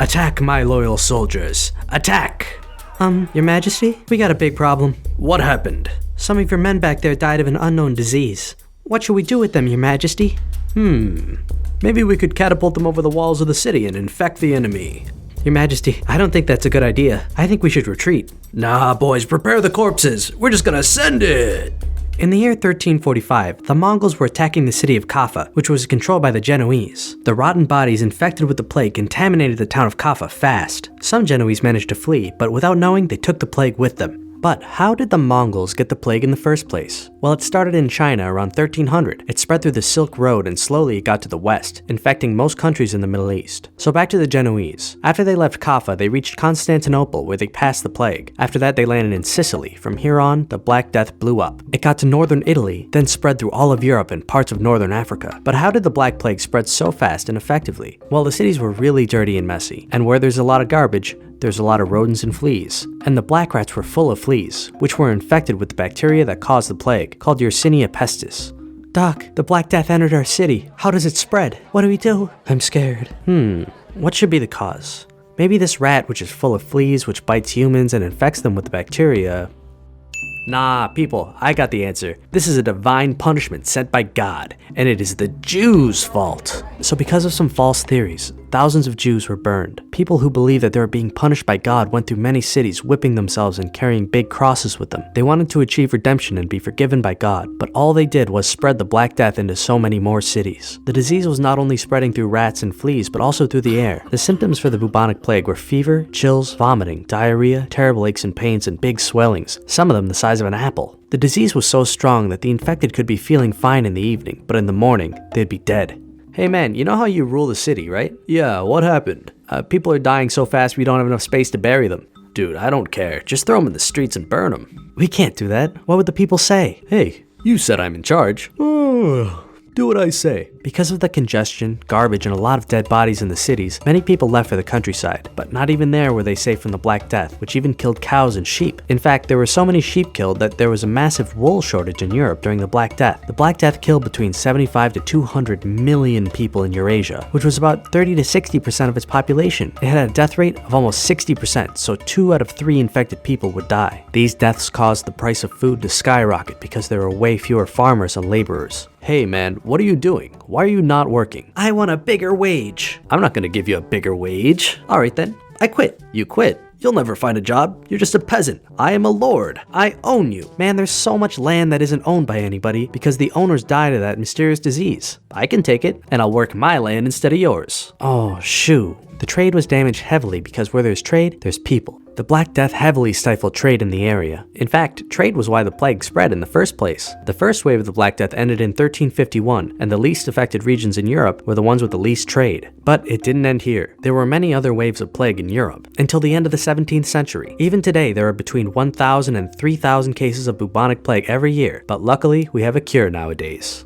Attack, my loyal soldiers. Attack! Your Majesty, we got a big problem. What happened? Some of your men back there died of an unknown disease. What should we do with them, Your Majesty? Maybe we could catapult them over the walls of the city and infect the enemy. Your Majesty, I don't think that's a good idea. I think we should retreat. Nah, boys, prepare the corpses. We're just gonna send it. In the year 1345, the Mongols were attacking the city of Caffa, which was controlled by the Genoese. The rotten bodies infected with the plague contaminated the town of Caffa fast. Some Genoese managed to flee, but without knowing, they took the plague with them. But how did the Mongols get the plague in the first place? Well, it started in China around 1300. It spread through the Silk Road and slowly it got to the west, infecting most countries in the Middle East. So back to the Genoese. After they left Caffa, they reached Constantinople where they passed the plague. After that, they landed in Sicily. From here on, the Black Death blew up. It got to northern Italy, then spread through all of Europe and parts of northern Africa. But how did the Black Plague spread so fast and effectively? Well, the cities were really dirty and messy. And where there's a lot of garbage, there's a lot of rodents and fleas. And the black rats were full of fleas, which were infected with the bacteria that caused the plague, called Yersinia pestis. Doc, the Black Death entered our city. How does it spread? What do we do? I'm scared. What should be the cause? Maybe this rat, which is full of fleas, which bites humans and infects them with the bacteria. Nah, people, I got the answer. This is a divine punishment sent by God, and it is the Jews' fault. So because of some false theories, thousands of Jews were burned. People who believed that they were being punished by God went through many cities whipping themselves and carrying big crosses with them. They wanted to achieve redemption and be forgiven by God, but all they did was spread the Black Death into so many more cities. The disease was not only spreading through rats and fleas, but also through the air. The symptoms for the bubonic plague were fever, chills, vomiting, diarrhea, terrible aches and pains, and big swellings, some of them the size of an apple. The disease was so strong that the infected could be feeling fine in the evening, but in the morning, they'd be dead. Hey man, you know how you rule the city, right? Yeah, what happened? People are dying so fast we don't have enough space to bury them. Dude, I don't care. Just throw them in the streets and burn them. We can't do that. What would the people say? Hey, you said I'm in charge. Do what I say. Because of the congestion, garbage, and a lot of dead bodies in the cities, many people left for the countryside. But not even there were they safe from the Black Death, which even killed cows and sheep. In fact, there were so many sheep killed that there was a massive wool shortage in Europe during the Black Death. The Black Death killed between 75 to 200 million people in Eurasia, which was about 30 to 60% of its population. It had a death rate of almost 60%, so 2 out of 3 infected people would die. These deaths caused the price of food to skyrocket because there were way fewer farmers and laborers. Hey man, what are you doing? Why are you not working? I want a bigger wage. I'm not gonna give you a bigger wage. Alright then, I quit. You quit? You'll never find a job. You're just a peasant. I am a lord. I own you. Man, there's so much land that isn't owned by anybody because the owners died of that mysterious disease. I can take it, and I'll work my land instead of yours. Oh, shoo. The trade was damaged heavily because where there's trade, there's people. The Black Death heavily stifled trade in the area. In fact, trade was why the plague spread in the first place. The first wave of the Black Death ended in 1351, and the least affected regions in Europe were the ones with the least trade. But it didn't end here. There were many other waves of plague in Europe, until the end of the 17th century. Even today, there are between 1,000 and 3,000 cases of bubonic plague every year, but luckily, we have a cure nowadays.